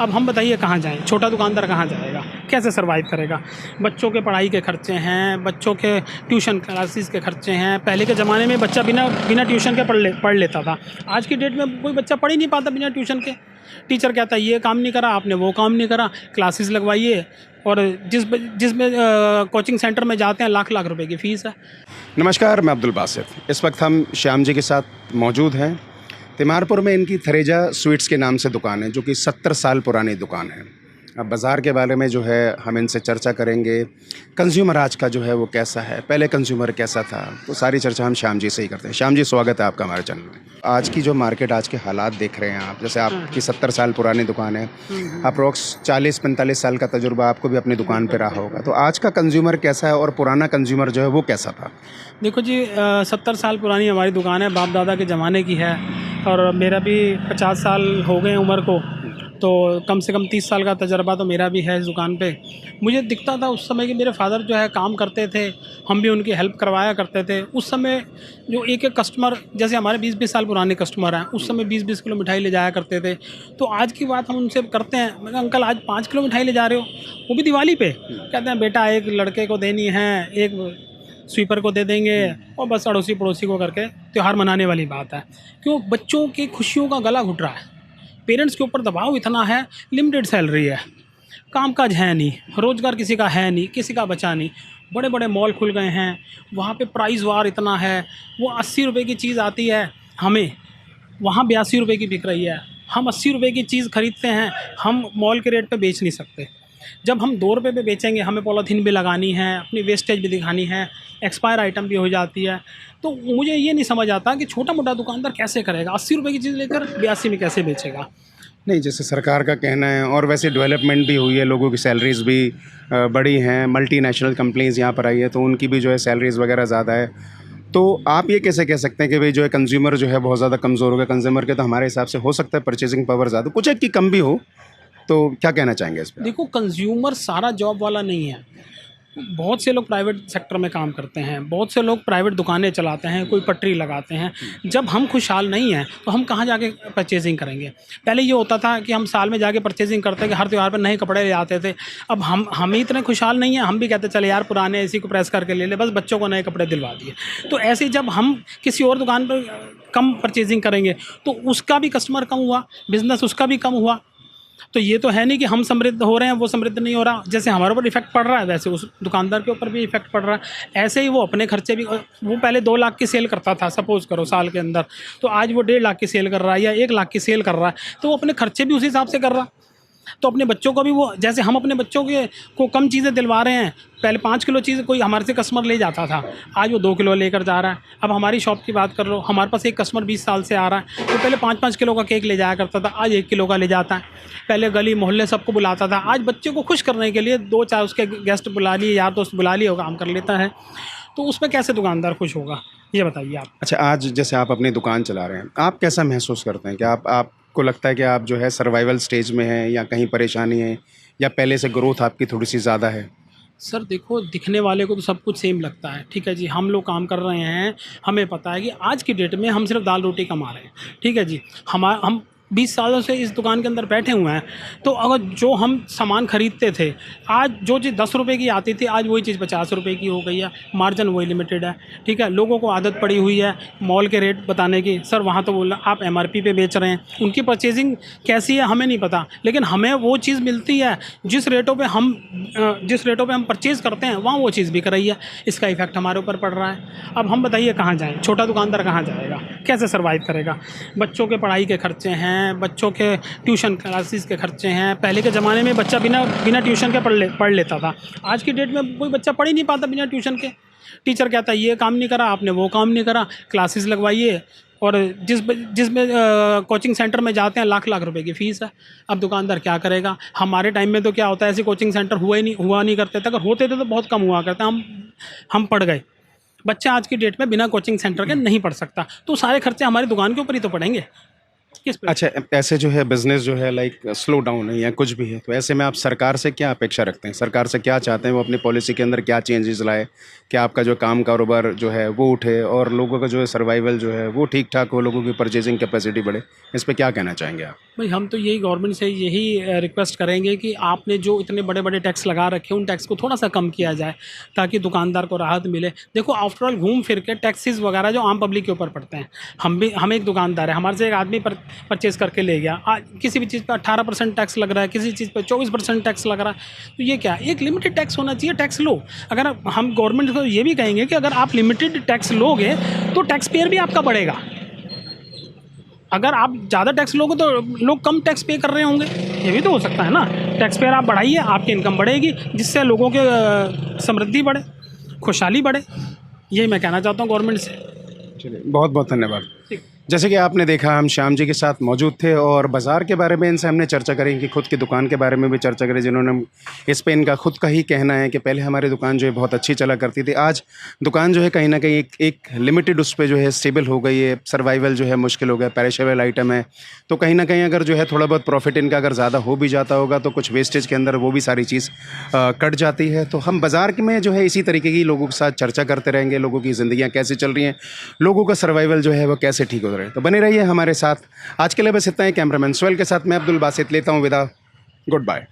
अब हम बताइए कहाँ जाएँ? छोटा दुकानदार कहाँ जाएगा? कैसे सर्वाइव करेगा? बच्चों के पढ़ाई के खर्चे हैं, बच्चों के ट्यूशन क्लासेस के खर्चे हैं। पहले के ज़माने में बच्चा बिना बिना ट्यूशन के पढ़ लेता था। आज की डेट में कोई बच्चा पढ़ ही नहीं पाता बिना ट्यूशन के। टीचर कहता है ये काम नहीं करा आपने, वो काम नहीं करा, क्लासेस लगवाइए। और जिसमें कोचिंग सेंटर में जाते हैं लाख-लाख रुपए की फ़ीस है। नमस्कार, मैं अब्दुल बासित। इस वक्त हम श्याम जी के साथ मौजूद हैं। तिमारपुर में इनकी थरेजा स्वीट्स के नाम से दुकान है, जो कि 70 साल पुरानी दुकान है। अब बाज़ार के बारे में जो है हम इनसे चर्चा करेंगे। कंज्यूमर आज का जो है वो कैसा है, पहले कंज्यूमर कैसा था, तो सारी चर्चा हम श्याम जी से ही करते हैं। श्याम जी, स्वागत है आपका हमारे चैनल में। आज की जो मार्केट, आज के हालात देख रहे हैं आप, जैसे आपकी 70 साल पुरानी दुकान है, अप्रोक्स 40-45 साल का तजुर्बा आपको भी अपनी दुकान पे रहा होगा। तो आज का कंज्यूमर कैसा है और पुराना कंज्यूमर जो है वो कैसा था? देखो जी, 70 साल पुरानी हमारी दुकान है, बाप दादा के ज़माने की है। और मेरा भी 50 साल हो गए उम्र को, तो कम से कम 30 साल का तजर्बा तो मेरा भी है इस दुकान पे। मुझे दिखता था उस समय कि मेरे फादर जो है काम करते थे, हम भी उनकी हेल्प करवाया करते थे। उस समय जो एक-एक कस्टमर, जैसे हमारे 20-20 साल पुराने कस्टमर हैं, उस समय 20-20 किलो मिठाई ले जाया करते थे। तो आज की बात हम उनसे करते हैं, मैं कहा अंकल आज 5 किलो मिठाई ले जा रहे हो, वो भी दिवाली पे। कहते हैं बेटा एक लड़के को देनी है, एक स्वीपर को दे देंगे, और बस अड़ोसी पड़ोसी को करके त्यौहार मनाने वाली बात है। क्यों? बच्चों की खुशियों का गला घुट रहा है। पेरेंट्स के ऊपर दबाव इतना है, लिमिटेड सैलरी है, कामकाज है नहीं, रोज़गार किसी का है नहीं, किसी का बचा नहीं। बड़े बड़े मॉल खुल गए हैं, वहाँ पे प्राइस वार इतना है। वो 80 रुपये की चीज़ आती है हमें, वहाँ 82 रुपये की बिक रही है। हम 80 रुपये की चीज़ खरीदते हैं, हम मॉल के रेट पे बेच नहीं सकते। जब हम 2 रुपये पे बेचेंगे, हमें पॉलीथीन भी लगानी है, अपनी वेस्टेज भी दिखानी है, एक्सपायर आइटम भी हो जाती है। तो मुझे ये नहीं समझ आता कि छोटा मोटा दुकानदार कैसे करेगा, 80 रुपये की चीज़ लेकर 82 में कैसे बेचेगा। नहीं, जैसे सरकार का कहना है, और वैसे डेवलपमेंट भी हुई है, लोगों की सैलरीज़ भी बढ़ी हैं, मल्टीनेशनल कंपनीज़ यहाँ पर आई है, तो उनकी भी जो है सैलरीज़ वगैरह ज़्यादा है। तो आप ये कैसे कह सकते हैं कि भाई जो है कंज्यूमर जो है बहुत ज़्यादा कमज़ोर हो गया? कंज्यूमर के तो हमारे हिसाब से हो सकता है परचेजिंग पावर ज़्यादा, कुछ एक की कम भी हो, तो क्या कहना चाहेंगे इस पे? देखो, कंज्यूमर सारा जॉब वाला नहीं है। बहुत से लोग प्राइवेट सेक्टर में काम करते हैं, बहुत से लोग प्राइवेट दुकानें चलाते हैं, कोई पटरी लगाते हैं। जब हम खुशहाल नहीं हैं तो हम कहाँ जाके परचेजिंग करेंगे? पहले ये होता था कि हम साल में जाके परचेजिंग करते कि हर त्यौहार पर नए कपड़े ले आते थे। अब हम ही इतने खुशहाल नहीं हैं, हम भी कहते चले यार पुराने इसी को प्रेस करके ले ले, बस बच्चों को नए कपड़े दिलवा दिए। तो ऐसे ही जब हम किसी और दुकान पर कम परचेजिंग करेंगे तो उसका भी कस्टमर कम हुआ, बिज़नेस उसका भी कम हुआ। तो ये तो है नहीं कि हम समृद्ध हो रहे हैं, वो समृद्ध नहीं हो रहा। जैसे हमारे ऊपर इफेक्ट पड़ रहा है, वैसे उस दुकानदार के ऊपर भी इफेक्ट पड़ रहा है। ऐसे ही वो अपने खर्चे भी, वो पहले 2 लाख की सेल करता था सपोज़ करो साल के अंदर, तो आज वो 1.5 लाख की सेल कर रहा है या 1 लाख की सेल कर रहा है, तो वो अपने खर्चे भी उसी हिसाब से कर रहा है। तो अपने बच्चों को भी वो, जैसे हम अपने बच्चों के को कम चीज़ें दिलवा रहे हैं, पहले 5 किलो चीज़ कोई हमारे से कस्टमर ले जाता था, आज वो 2 किलो लेकर जा रहा है। अब हमारी शॉप की बात कर लो, हमारे पास एक कस्टमर 20 साल से आ रहा है, तो पहले 5-5 किलो का केक ले जाया करता था, आज 1 किलो का ले जाता है। पहले गली मोहल्ले सबको बुलाता था, आज बच्चे को खुश करने के लिए 2-4 उसके गेस्ट बुला लिए, यार दोस्त बुला लिए, वो काम कर लेता है। तो उसमें कैसे दुकानदार खुश होगा, ये बताइए आप। अच्छा, आज जैसे आप अपनी दुकान चला रहे हैं, आप कैसा महसूस करते हैं? क्या आपको लगता है कि आप जो है सर्वाइवल स्टेज में हैं, या कहीं परेशानी है, या पहले से ग्रोथ आपकी थोड़ी-सी ज़्यादा है? सर देखो, दिखने वाले को तो सब कुछ सेम लगता है, ठीक है जी। हम लोग काम कर रहे हैं, हमें पता है कि आज की डेट में हम सिर्फ दाल रोटी कमा रहे हैं, ठीक है जी। हम 20 सालों से इस दुकान के अंदर बैठे हुए हैं, तो अगर जो हम सामान खरीदते थे, आज जो चीज़ 10 रुपये की आती थी, आज वही चीज़ 50 रुपये की हो गई है। मार्जिन वही लिमिटेड है, ठीक है। लोगों को आदत पड़ी हुई है मॉल के रेट बताने की। सर वहाँ तो बोला आप एमआरपी पे बेच रहे हैं, उनकी परचेजिंग कैसी है हमें नहीं पता, लेकिन हमें वो चीज़ मिलती है जिस रेटों पे हम परचेज़ करते हैं, वहाँ वो चीज़ बिक रही है। इसका इफेक्ट हमारे ऊपर पड़ रहा है। अब हम बताइए कहाँ जाएँ? छोटा दुकानदार कहाँ जाएगा? कैसे सर्वाइव करेगा? बच्चों के पढ़ाई के खर्चे हैं, बच्चों के ट्यूशन क्लासेस के खर्चे हैं। पहले के ज़माने में बच्चा बिना बिना ट्यूशन के पढ़ लेता था। आज की डेट में कोई बच्चा पढ़ ही नहीं पाता बिना ट्यूशन के। टीचर कहता है ये काम नहीं करा आपने, वो काम नहीं करा, क्लासेस लगवाइए। और जिसमें कोचिंग सेंटर में जाते हैं लाख-लाख रुपए की फ़ीस है। अब दुकानदार क्या करेगा? हमारे टाइम में तो क्या होता है, ऐसे कोचिंग सेंटर हुआ नहीं करते थे। अगर होते थे तो बहुत कम हुआ करते। हम पढ़ गए। बच्चा आज की डेट में बिना कोचिंग सेंटर के नहीं पढ़ सकता, तो सारे खर्चे हमारी दुकान के ऊपर ही तो पड़ेंगे। किस पे? अच्छा, ऐसे जो है बिजनेस जो है लाइक स्लो डाउन है या कुछ भी है, तो ऐसे में आप सरकार से क्या अपेक्षा रखते हैं? सरकार से क्या चाहते हैं? वो अपनी पॉलिसी के अंदर क्या चेंजेस लाए? क्या आपका जो काम कारोबार जो है वो उठे और लोगों का जो है सर्वाइवल जो है वो ठीक ठाक हो, लोगों की परचेजिंग कैपेसिटी बढ़े? इस पे क्या कहना चाहेंगे आप? भाई हम तो यही गवर्नमेंट से यही रिक्वेस्ट करेंगे कि आपने जो इतने बड़े बड़े टैक्स लगा रखे हैं उन टैक्स को थोड़ा सा कम किया जाए ताकि दुकानदार को राहत मिले। देखो आफ्टर ऑल घूम फिर के टैक्सेस वगैरह जो आम पब्लिक के ऊपर पड़ते हैं, हम एक दुकानदार है, हमारे से एक आदमी परचेज़ करके ले गया, आज किसी भी चीज़ पर 18% टैक्स लग रहा है, किसी चीज़ पर 24% टैक्स लग रहा है, तो ये क्या है? एक लिमिटेड टैक्स होना चाहिए, टैक्स लो। अगर हम गवर्नमेंट को ये भी कहेंगे कि अगर आप लिमिटेड टैक्स लोगे तो टैक्स पेयर भी आपका बढ़ेगा। अगर आप ज़्यादा टैक्स लोगे तो लोग कम टैक्स पे कर रहे होंगे, ये भी तो हो सकता है ना। टैक्स पेयर आप बढ़ाइए, आपकी इनकम बढ़ेगी, जिससे लोगों के समृद्धि बढ़े, खुशहाली बढ़े। यही मैं कहना चाहता हूँ गवर्नमेंट से। चलिए, बहुत बहुत धन्यवाद। ठीक। जैसे कि आपने देखा, हम श्याम जी के साथ मौजूद थे और बाज़ार के बारे में इनसे हमने चर्चा करी, कि खुद की दुकान के बारे में भी चर्चा करी, जिन्होंने इस पे इनका खुद का ही कहना है कि पहले हमारी दुकान जो है बहुत अच्छी चला करती थी, आज दुकान जो है कहीं ना कहीं एक लिमिटेड उस पर जो है स्टेबल हो गई है, सर्वाइवल जो है मुश्किल हो गया, पेरिशेबल आइटम है, तो कहीं ना कहीं अगर जो है थोड़ा बहुत प्रॉफिट इनका अगर ज़्यादा हो भी जाता होगा तो कुछ वेस्टेज के अंदर वो भी सारी चीज़ कट जाती है। तो हम बाज़ार में जो है इसी तरीके की लोगों के साथ चर्चा करते रहेंगे, लोगों की ज़िंदगियाँ कैसे चल रही हैं, लोगों का सर्वाइवल जो है वो कैसे ठीक हो रहा है। तो बने रहिए हमारे साथ। आज के लिए बस इतना ही। कैमरामैन सोहेल के साथ मैं अब्दुल बासित लेता हूँ विदा। Good bye.